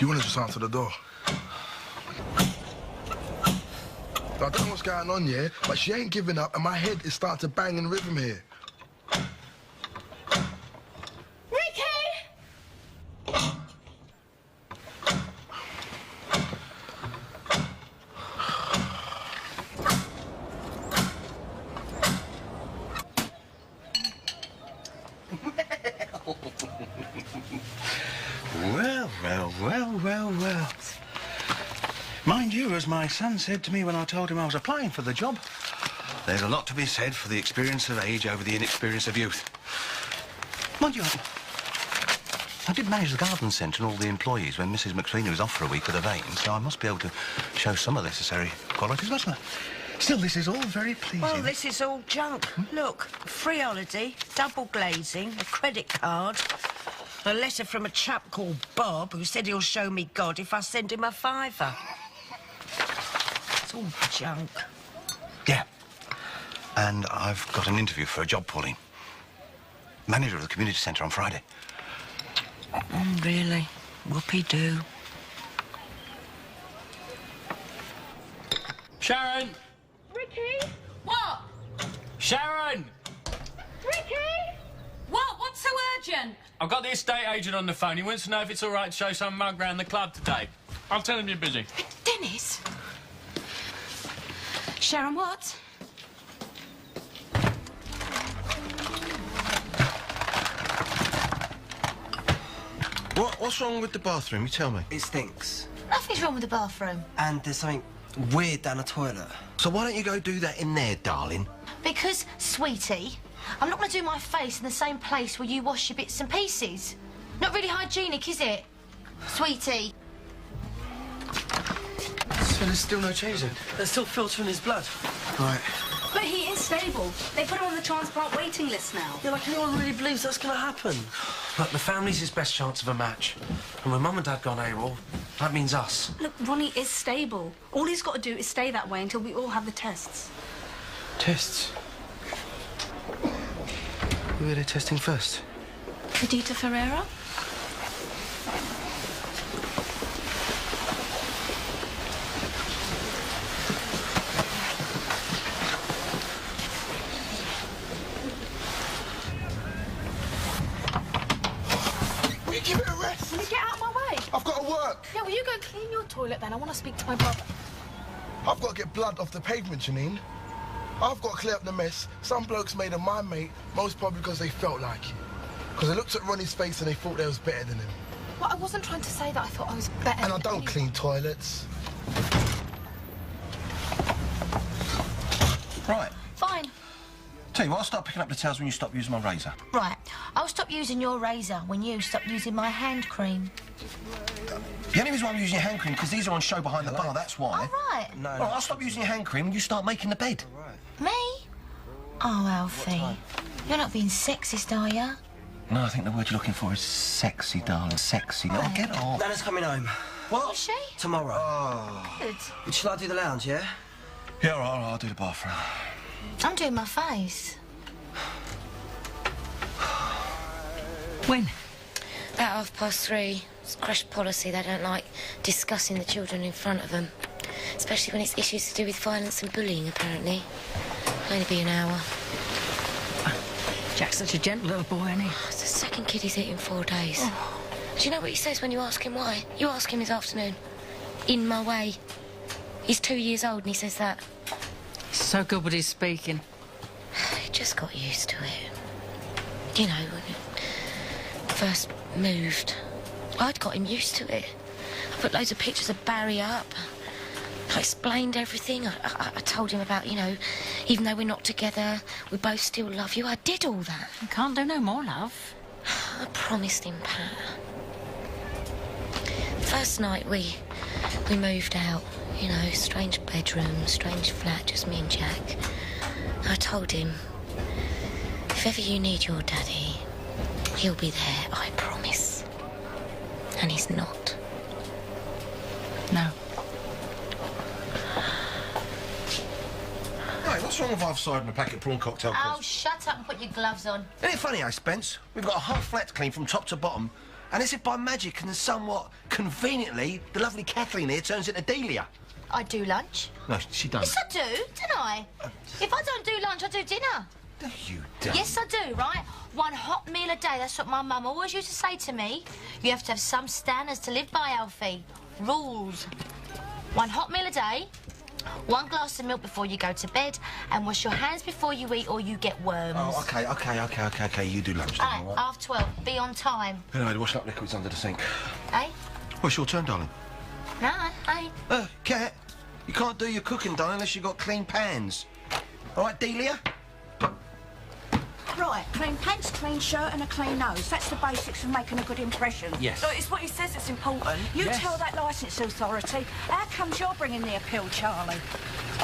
You want to just answer the door? I don't know what's going on, yeah, but she ain't giving up, and my head is starting to bang in rhythm here. Well. Mind you, as my son said to me when I told him I was applying for the job, there's a lot to be said for the experience of age over the inexperience of youth. Mind you, I did manage the garden centre and all the employees when Mrs. McSweeney was off for a week with a vein, so I must be able to show some of the necessary qualities, mustn't I? Still, this is all very pleasing. Well, this is all junk. Look, free holiday, double glazing, a credit card, a letter from a chap called Bob who said he'll show me God if I send him a £5. It's all junk. Yeah. And I've got an interview for a job, Pauline. Manager of the community centre on Friday. Really? Whoopee-doo. Sharon! Ricky? What? Sharon! Ricky? What? What's so urgent? I've got the estate agent on the phone. He wants to know if it's all right to show some mug round the club today. I'll tell him you're busy. Dennis? Sharon, what? What's wrong with the bathroom? You tell me. It stinks. Nothing's wrong with the bathroom. And there's something weird down the toilet. So why don't you go do that in there, darling? Because, sweetie, I'm not going to do my face in the same place where you wash your bits and pieces. Not really hygienic, is it? Sweetie. So there's still no change then? They're still filtering his blood. Right. But he is stable. They put him on the transplant waiting list now. Yeah, like anyone really believes that's going to happen. Look, the family's his best chance of a match. And when Mum and Dad gone AWOL, that means us. Look, Ronnie is stable. All he's got to do is stay that way until we all have the tests. Tests? Who are they testing first? Edita Ferreira? Will you give it a rest? Will you get out of my way? I've got to work. Yeah, will you go clean your toilet then? I want to speak to my brother. I've got to get blood off the pavement, Janine. I've got to clear up the mess some blokes made of my mate, most probably because they felt like it. Because they looked at Ronnie's face and they thought they was better than him. Well, I wasn't trying to say that I thought I was better. And I don't clean toilets. Right. Fine. Tell you what, I'll start picking up the towels when you stop using my razor. Right. I'll stop using your razor when you stop using my hand cream. The only reason why I'm using your hand cream because these are on show behind the bar, that's why. All right. No, All right, I'll stop using your hand cream when you start making the bed. All right. Me? Oh, Alfie. You're not being sexist, are you? No, I think the word you're looking for is sexy, darling. Sexy. Oh, get off. Nana's coming home. What? Is she? Tomorrow. Oh. Good. Shall I do the lounge, yeah? Yeah, all right, I'll do the bathroom. I'm doing my face. When? About 3:30. It's crash policy. They don't like discussing the children in front of them. Especially when it's issues to do with violence and bullying, apparently. It'll only be an hour. Jack's such a gentle little boy, isn't he? It's the second kid he's hit in 4 days. Do you know what he says when you ask him why? You ask him this afternoon. In my way. He's 2 years old and he says that. So good with his speaking. He just got used to it. You know, when he first moved, I'd got him used to it. I put loads of pictures of Barry up. I explained everything. I told him about, you know, even though we're not together, we both still love you. I did all that. You can't do no more, love. I promised him, Pat. First night we moved out, you know, strange bedroom, strange flat, just me and Jack. I told him, if ever you need your daddy, he'll be there, I promise. And he's not. No. Hey, what's wrong with I've cider and a packet of prawn cocktail Oh, crisps? shut up and put your gloves on. Isn't it funny, Spence? We've got a whole flat to clean from top to bottom, And as if by magic and somewhat conveniently, the lovely Kathleen here turns into Delia. I do lunch. No, she don't. Yes, I do, don't I? If I don't do lunch, I do dinner. No, you don't. Yes, I do, right? One hot meal a day, that's what my mum always used to say to me. You have to have some standards to live by, Alfie. Rules. One hot meal a day, one glass of milk before you go to bed, and wash your hands before you eat or you get worms. Oh, OK. You do lunch then, all right? 12:30. Be on time. Anyway, wash up liquids under the sink. Eh? Well, it's your turn, darling. No, I ain't. Kat, you can't do your cooking, darling, unless you've got clean pans. All right, Delia? Right, clean pants, clean shirt and a clean nose. That's the basics of making a good impression. Yes. So it's what he says that's important. You tell that licence authority, how comes you're bringing the appeal, Charlie?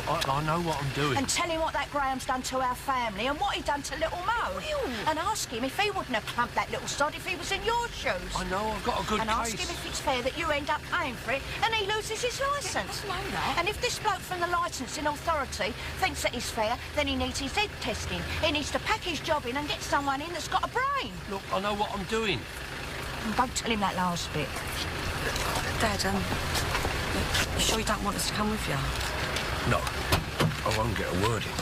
I know what I'm doing. And tell him what that Graham's done to our family and what he done to little Mo. And ask him if he wouldn't have clumped that little sod if he was in your shoes. I know, I've got a good and case. Ask him if it's fair that you end up paying for it and he loses his licence. I know that. And if this bloke from the licensing authority thinks that he's fair, then he needs his head testing. He needs to pack his job in and get someone in that's got a brain. Look, I know what I'm doing. And don't tell him that last bit. Dad, you sure you don't want us to come with you? No, I won't get a word in.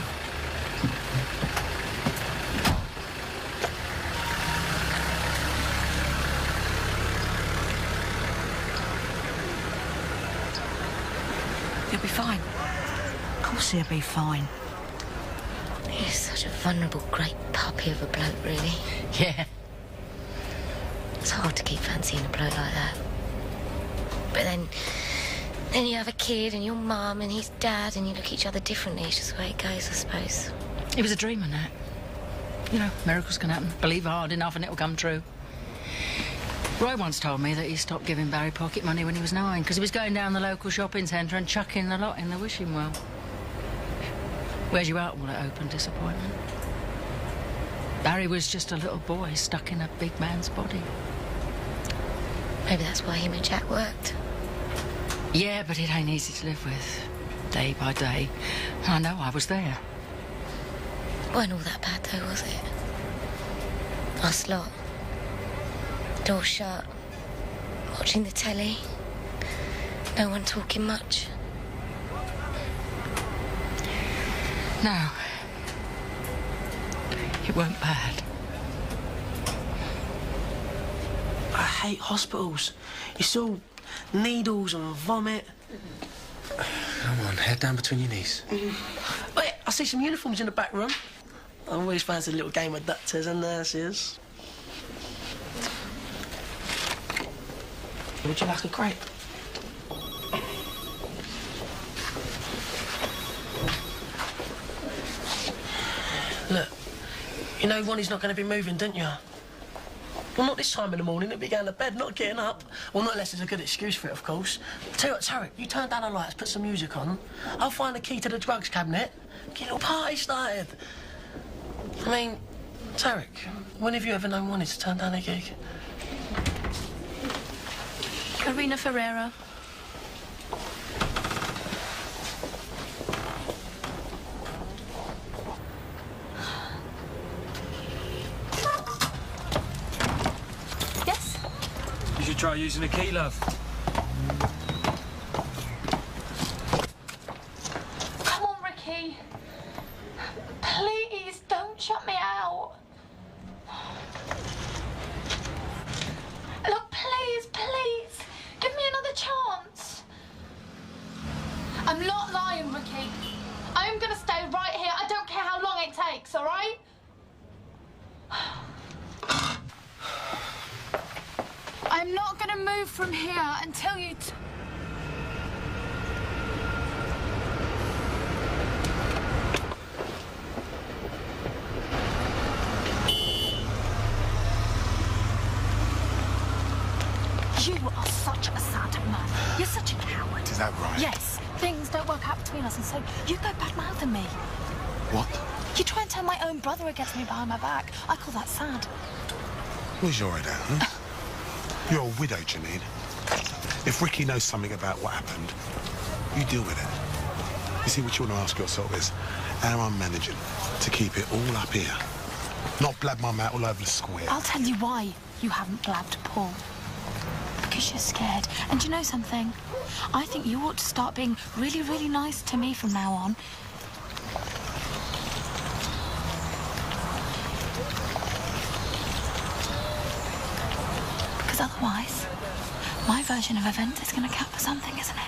He'll be fine. Of course he'll be fine. He's such a vulnerable, great puppy of a bloke, really. Yeah. It's hard to keep fancying a bloke like that. But then you have a kid and your mum and his dad and you look at each other differently. It's just the way it goes, I suppose. He was a dreamer, Nat. You know, miracles can happen. Believe hard enough and it'll come true. Roy once told me that he stopped giving Barry pocket money when he was 9 because he was going down the local shopping centre and chucking the lot in the wishing well. Wears you out all that open disappointment. Barry was just a little boy stuck in a big man's body. Maybe that's why him and Jack worked. Yeah, but it ain't easy to live with. Day by day. I know, I was there. Wasn't all that bad, though, was it? Us lot. Door shut. Watching the telly. No one talking much. No. It weren't bad. I hate hospitals. It's all needles and vomit. Come on, head down between your knees. Wait, I see some uniforms in the back room. I always fancy a little game of doctors and nurses. Would you like a grape? Look, you know Ronnie's not going to be moving, didn't you? Well, not this time in the morning. He'll be going to bed, not getting up. Well, not unless there's a good excuse for it, of course. Tell you what, Tarek, you turn down the lights, put some music on. I'll find the key to the drugs cabinet. Get a little party started. I mean, Tarek, when have you ever known Ronnie to turn down a gig? Karina Ferreira. Yes? You should try using a key, love. Come on, Ricky. Please, don't shut me out. Look, please, please. Give me another chance. I'm not lying, Ricky. I'm gonna stay right here. I don't care how long it takes, all right? I'm not gonna move from here until you... You are such a sad man. You're such a coward. Is that right? Yes. Things don't work out between us, and so you go bad-mouthing me. What? You try and turn my own brother against me behind my back. I call that sad. Where's your head at, huh? You're a widow, Janine. If Ricky knows something about what happened, you deal with it. You see, what you want to ask yourself is how I'm managing to keep it all up here. Not blab my mouth all over the square. I'll tell you why you haven't blabbed Paul. because you're scared. And do you know something? I think you ought to start being really, really nice to me from now on. Because otherwise, my version of events is going to count for something, isn't it?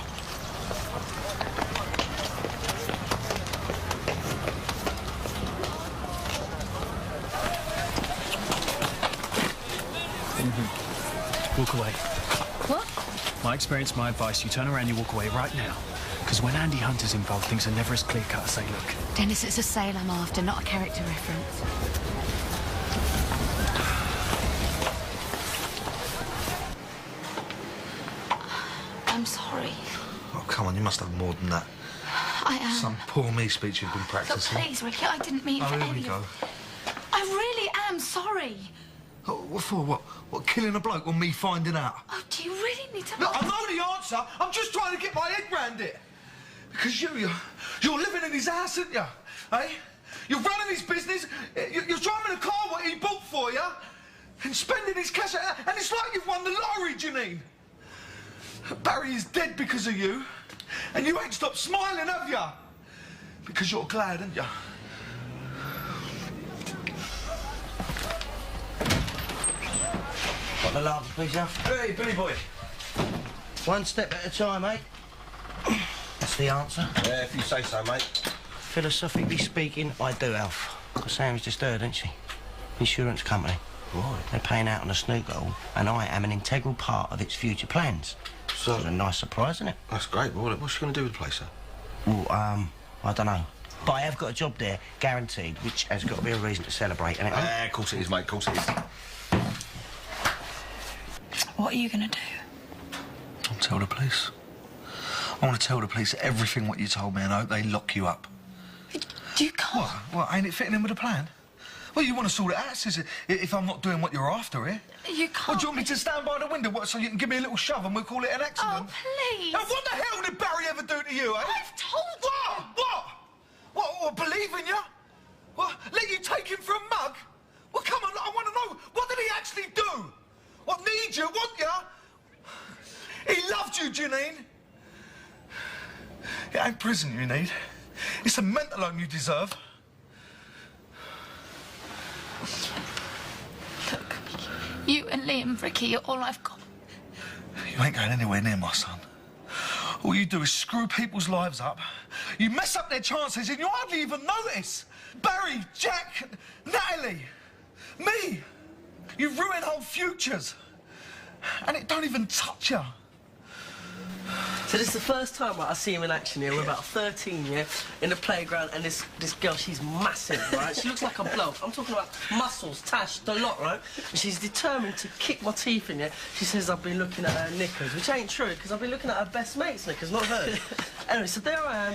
Walk away. What? My experience, my advice, you turn around, you walk away right now. Because when Andy Hunter's involved, things are never as clear-cut as they look. Dennis, it's a sale I'm after, not a character reference. I'm sorry. Oh, come on, you must have more than that. I am. Some poor me speech you've been Look, practicing. please, Ricky, I didn't mean for here any we go. I really am sorry. Oh, what for? What, killing a bloke or me finding out? Oh, do you really need to... Look, I know the answer. I'm just trying to get my head round it. Because you're living in his house, aren't you? Eh? You're running his business. You're driving a car what he bought for you. And spending his cash. And it's like you've won the lottery, Janine. Barry is dead because of you. And you ain't stopped smiling, have you? Because you're glad, aren't you? Got the large please, yeah? Hey, Billy boy. One step at a time, mate. That's the answer. Yeah, if you say so, mate. Philosophically speaking, I do, Alf. Because Sam's just heard, isn't she? Insurance company. Right. They're paying out on a snooker, and I am an integral part of its future plans. So it's a nice surprise, isn't it? That's great. Well, what's she going to do with the place, sir? Well, I don't know. But I have got a job there, guaranteed, which has got to be a reason to celebrate, and of course it is, mate. Of course it is. What are you going to do? I'll tell the police. I want to tell the police everything what you told me, and I hope they lock you up. You can't. What, ain't it fitting in with the plan? Well, you want to sort it out, says it, if I'm not doing what you're after here. You can't. What, do you want me to stand by the window so you can give me a little shove and we'll call it an accident? Oh, please. Now, what the hell did Barry ever do to you, eh? I've told you. What, believe in you? What, let you take him for a mug? Well, come on, I want to know, what did he actually do? What, need you, want you? He loved you, Janine. It ain't prison you need. It's a mental home you deserve. Look, you and Liam, Ricky, are all I've got. You ain't going anywhere near my son. All you do is screw people's lives up. You mess up their chances and you hardly even notice. Barry, Jack, Natalie, me. You ruin whole futures. And it don't even touch you. So this is the first time I see him in action here. We're about 13, yeah, in the playground, and this girl, she's massive, right? She looks like a bloke. I'm talking about muscles, tash, the lot, right? And she's determined to kick my teeth in, yeah? She says I've been looking at her knickers, which ain't true, because I've been looking at her best mate's knickers, not hers. Anyway, so there I am,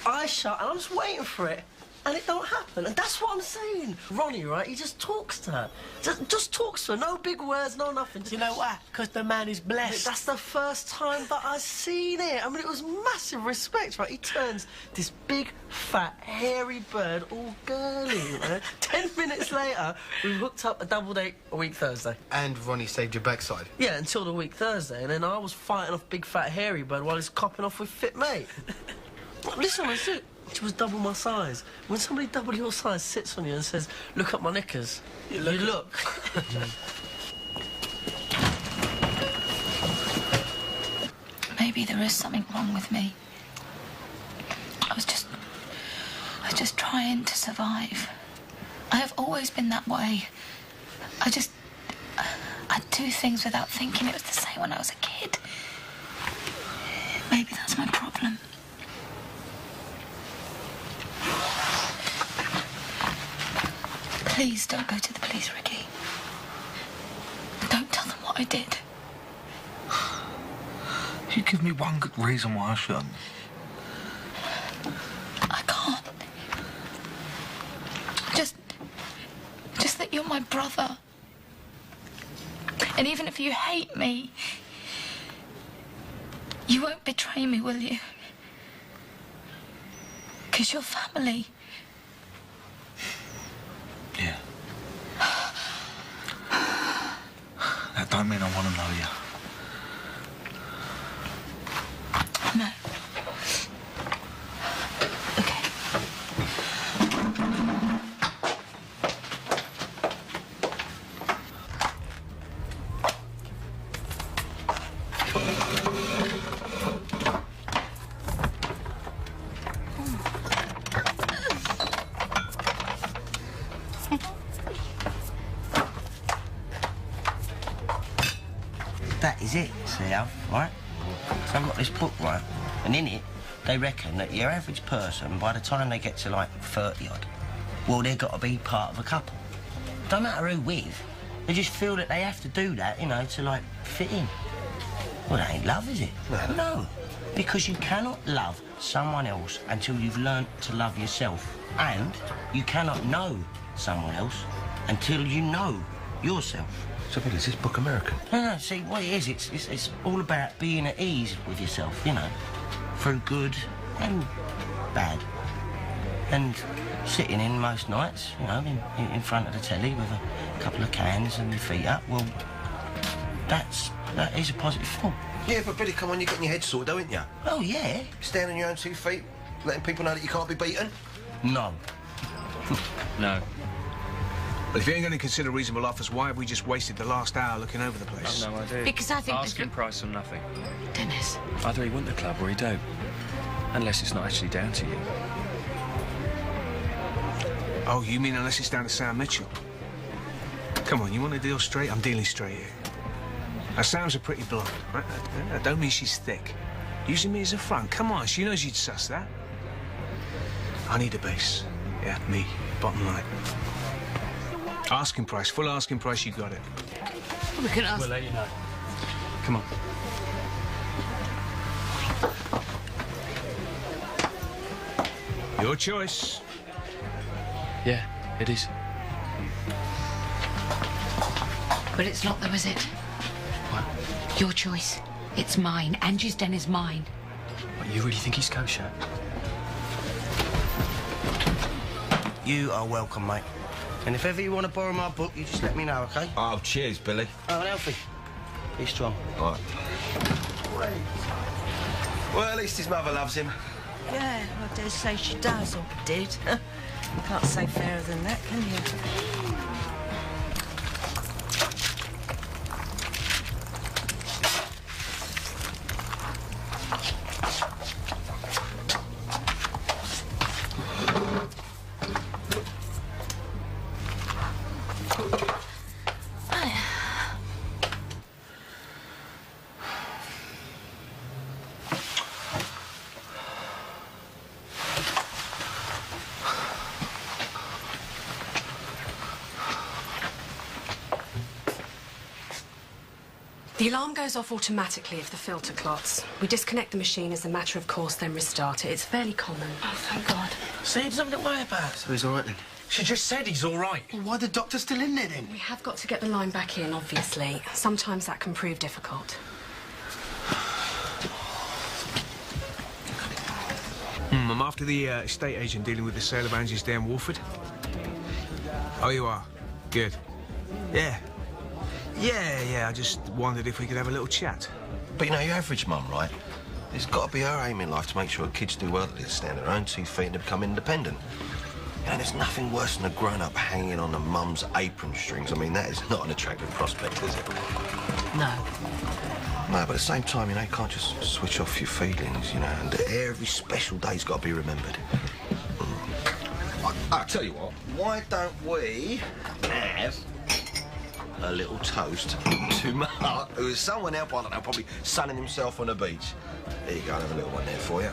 eyes shut, and I'm just waiting for it. And it don't happen, and that's what I'm saying. Ronnie, right, he just talks to her. Just talks to her, no big words, no nothing. You know why? Because the man is blessed. That's the first time that I've seen it. I mean, it was massive respect, right? He turns this big, fat, hairy bird all girly, right? 10 minutes later, we hooked up a double date a week Thursday. And Ronnie saved your backside? Yeah, until the week Thursday, and then I was fighting off big, fat, hairy bird while he's copping off with fit mate. Listen, I said, she was double my size. When somebody double your size sits on you and says, look at my knickers, you look. Maybe there is something wrong with me. I was just trying to survive. I have always been that way. I'd do things without thinking. It was the same when I was a kid. Maybe that's my problem. Please don't go to the police, Ricky. Don't tell them what I did. You give me one good reason why I shouldn't. I can't. Just that you're my brother. And even if you hate me, you won't betray me, will you? 'Cause you're family. Yeah. That don't mean I want to know you. No. That is it, see, Alf, right? So I've got this book, right? And in it, they reckon that your average person, by the time they get to, like, 30-odd, well, they've got to be part of a couple. Don't matter who with. They just feel that they have to do that, you know, to, like, fit in. Well, that ain't love, is it? No. Because you cannot love someone else until you've learnt to love yourself. And you cannot know someone else until you know yourself. So, Bill, is this book American? No, see, what it is, it's all about being at ease with yourself, you know, through good and bad. And sitting in most nights, you know, in front of the telly with a couple of cans and your feet up, well, that is a positive thought. Yeah, but Billy, come on, you're getting your head sorted, aren't you? Oh, yeah. Stand on your own 2 feet, letting people know that you can't be beaten? No. No. But if you ain't going to consider reasonable offers, why have we just wasted the last hour looking over the place? I've no idea. Because I think... Asking price on nothing. Dennis. Either he want the club or he don't. Unless it's not actually down to you. Oh, you mean unless it's down to Sam Mitchell? Come on, you want to deal straight? I'm dealing straight here. Now, Sam's a pretty blonde, right? I don't mean she's thick. Using me as a front. Come on, she knows you'd suss that. I need a base. Yeah, me. Bottom line. Asking price, full asking price, you got it. We can ask. We'll let you know. Come on. Your choice. Yeah, it is. But it's not, though, is it? What? Your choice. It's mine. Angie's den is mine. What, you really think he's kosher? You are welcome, mate. And if ever you want to borrow my book, you just let me know, OK? Oh, cheers, Billy. Oh, and Alfie, be strong. All right. Well, at least his mother loves him. Yeah, I dare say she does, or did. Can't say fairer than that, can you? The alarm goes off automatically if the filter clots. We disconnect the machine as a matter of course, then restart it. It's fairly common. Oh, thank God. See, there's nothing to worry about. So he's all right then? She just said he's all right. Well, why the doctor still in there then? We have got to get the line back in, obviously. Sometimes that can prove difficult. I'm after the estate agent dealing with the sale of Angie's Den, Wolford. Oh, you are? Good. Yeah. Yeah, I just wondered if we could have a little chat. But, you know, your average mum, right? It's got to be her aim in life to make sure her kids do well, that they stand on their own 2 feet and to become independent. You know, there's nothing worse than a grown-up hanging on a mum's apron strings. I mean, that is not an attractive prospect, is it? No. No, but at the same time, you know, you can't just switch off your feelings, you know, and every special day's got to be remembered. I'll tell you what, why don't we have a little toast to Mark, who is someone else, I don't know, probably sunning himself on the beach. There you go, I'll have a little one there for you.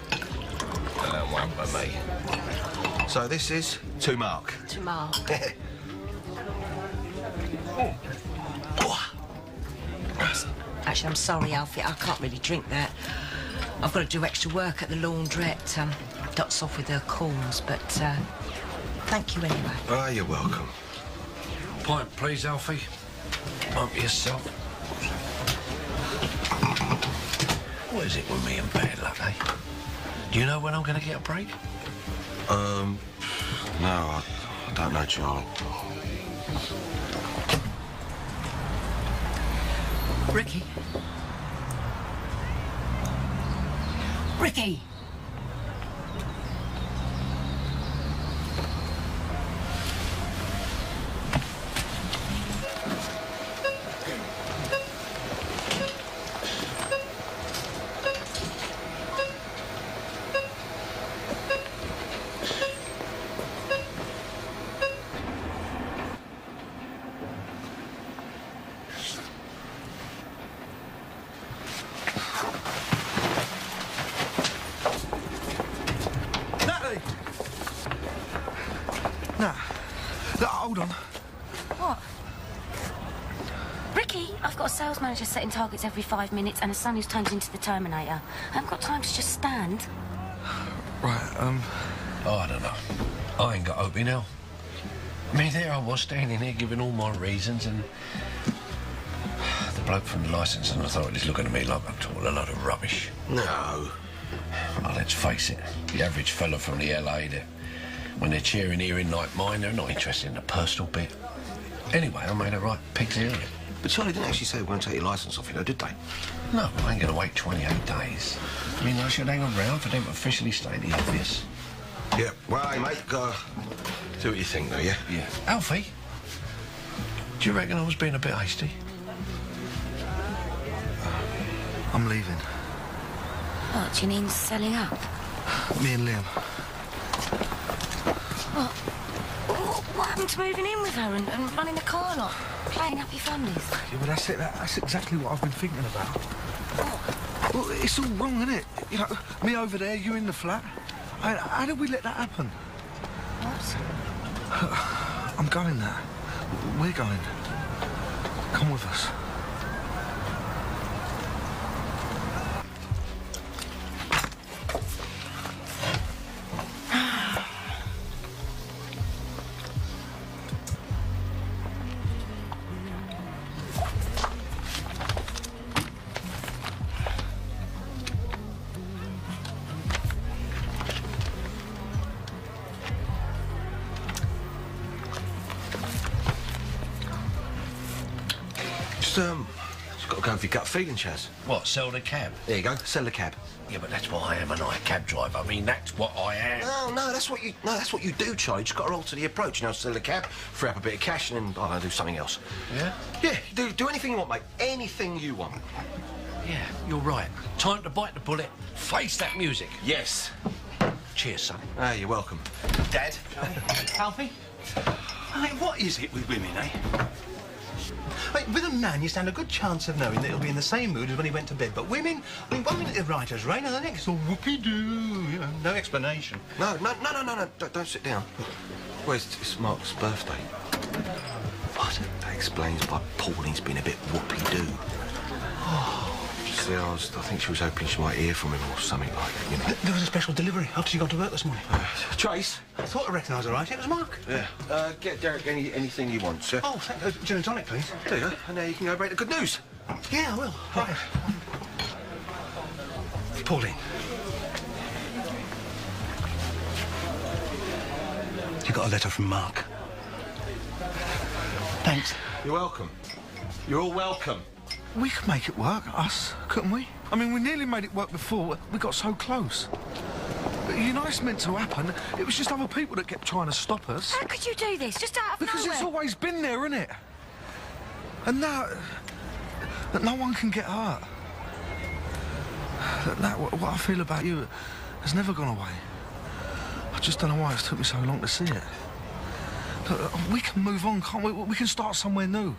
One for me. So this is to Mark. To Mark. Actually, I'm sorry, Alfie, I can't really drink that. I've got to do extra work at the laundrette. Dot's off with her corns, but thank you anyway. Oh, you're welcome. Pint, please, Alfie. Bump yourself. What is it with me and bad luck, eh? Do you know when I'm going to get a break? No, I don't know, Charlie. Ricky. Ricky! Hold on. What? Ricky, I've got a sales manager setting targets every 5 minutes and a son who's turned into the Terminator. I haven't got time to just stand. Right, Oh, I don't know. I ain't got hope in hell. I mean, there I was standing here giving all my reasons and... the bloke from the licensing authority's looking at me like I'm talking a load of rubbish. No. Well, let's face it, the average fella from the LA, when they're cheering hearing like mine, they're not interested in the personal bit. Anyway, I made a right pig's ear of it. But Charlie didn't actually say they won't take your licence off you, though, did they? No, I ain't going to wait 28 days. I mean, I should hang around for them to officially state the obvious. Yeah, well, hey, mate, do what you think, though, yeah? Yeah. Alfie, do you reckon I was being a bit hasty? I'm leaving. What, do you mean selling up? Me and Liam. What? What happened to moving in with her and running the car lot? Playing happy families? Yeah, but that's it. That's exactly what I've been thinking about. What? Well, it's all wrong, isn't it? You know, me over there, you in the flat. How did we let that happen? What? I'm going there. We're going. Come with us. Just got to go for your gut feeling, Chaz. What, sell the cab? There you go, sell the cab. Yeah, but that's what I am, and I cab driver. I mean, that's what I am. No, that's what you do, Charlie. Just got to alter the approach. You know, sell the cab, free up a bit of cash, and then, I don't know, do something else. Yeah? Yeah, do anything you want, mate. Anything you want. Yeah, you're right. Time to bite the bullet. Face that music. Yes. Cheers, son. Ah, you're welcome. Dad? Alfie? Hey, what is it with women, eh? Like, with a man, you stand a good chance of knowing that he'll be in the same mood as when he went to bed. But women, I mean, 1 minute they're right as rain, and the next, all whoopee-doo, you know, no explanation. No, don't sit down. It's Mark's birthday. What? That explains why Pauline's been a bit whoopee-doo. See, I think she was hoping she might hear from him or something like that, you know. There was a special delivery after she got to work this morning. Trace? I thought I recognised her right. It was Mark. Yeah. Get Derek anything you want, sir. Oh, thank you. Gin and tonic, please. There you go. And now you can go break the good news. Yeah, I will. Right. Pauline. You got a letter from Mark. Thanks. You're welcome. You're all welcome. We could make it work, us, couldn't we? I mean, we nearly made it work before. We got so close. But you know it's meant to happen. It was just other people that kept trying to stop us. How could you do this, just out of Because nowhere? it's always been there, isn't it? And now... that no one can get hurt. What I feel about you has never gone away. I just don't know why it's took me so long to see it. Look, we can move on, can't we? We can start somewhere new.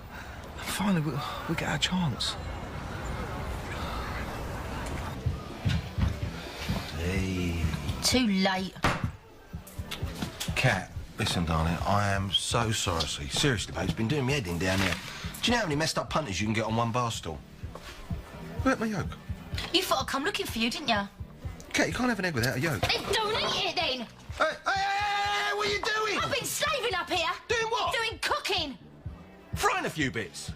And finally, we get our chance. Hey. Too late. Kat, listen, darling, I am so sorry. Seriously, babe, it's been doing me head in down here. Do you know how many messed up punters you can get on one bar stool? Look at my yoke. You thought I'd come looking for you, didn't you? Kat, you can't have an egg without a yolk. Then don't eat it, then! Hey, what are you doing? I've been slaving up here! Doing what? Doing cooking! Frying a few bits.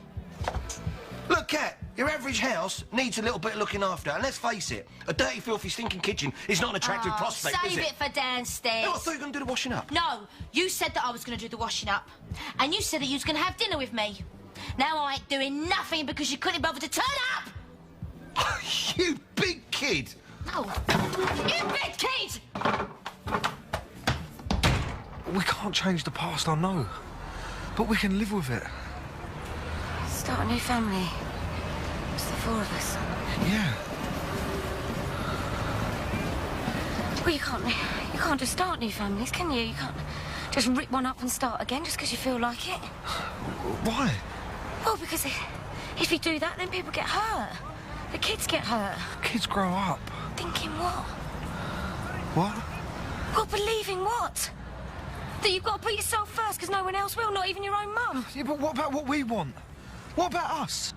Look, Kat, your average house needs a little bit of looking after, and let's face it, a dirty, filthy, stinking kitchen is not an attractive prospect, save is it? it for downstairs. No, I thought you were going to do the washing up. No, you said that I was going to do the washing up. And you said that you was going to have dinner with me. Now I ain't doing nothing because you couldn't bother to turn up! You big kid! No. You big kid! We can't change the past, I know. But we can live with it. Start a new family. It's the four of us. Yeah. Well, you can't just start new families, can you? You can't just rip one up and start again just because you feel like it. Why? Well, because if you do that, then people get hurt. The kids get hurt. Kids grow up. Thinking what? What? Well, believing what? That you've got to put yourself first because no one else will, not even your own mum. Yeah, but what about what we want? What about us?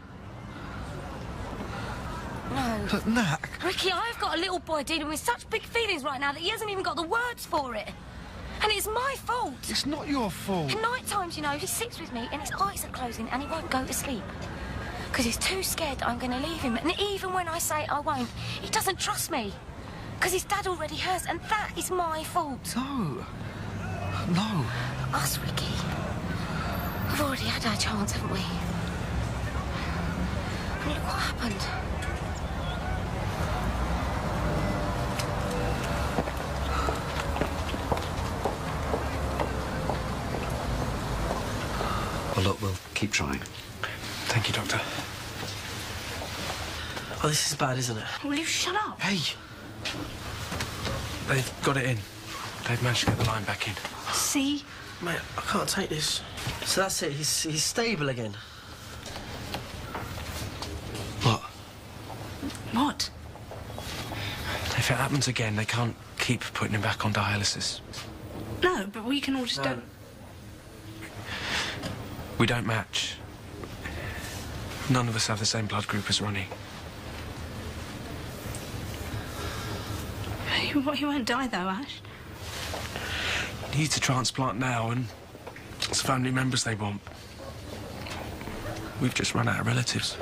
No. But, Nat... Ricky, I've got a little boy dealing with such big feelings right now that he hasn't even got the words for it. And it's my fault. It's not your fault. At night times, you know, he sits with me and his eyes are closing and he won't go to sleep. Because he's too scared that I'm going to leave him. And even when I say I won't, he doesn't trust me. Because his dad already has, and that is my fault. No. No. Us, Ricky. We've already had our chance, haven't we? And look what happened. Well, look, we'll keep trying. Thank you, Doctor. Oh, this is bad, isn't it? Will you shut up? Hey! They've got it in. They've managed to get the line back in. See? Mate, I can't take this. So that's it, he's stable again. What? What? If it happens again, they can't keep putting him back on dialysis. No, but we can all just No. We don't match. None of us have the same blood group as Ronnie. He won't die, though, Ash. He needs a transplant now, and it's family members they want. We've just run out of relatives.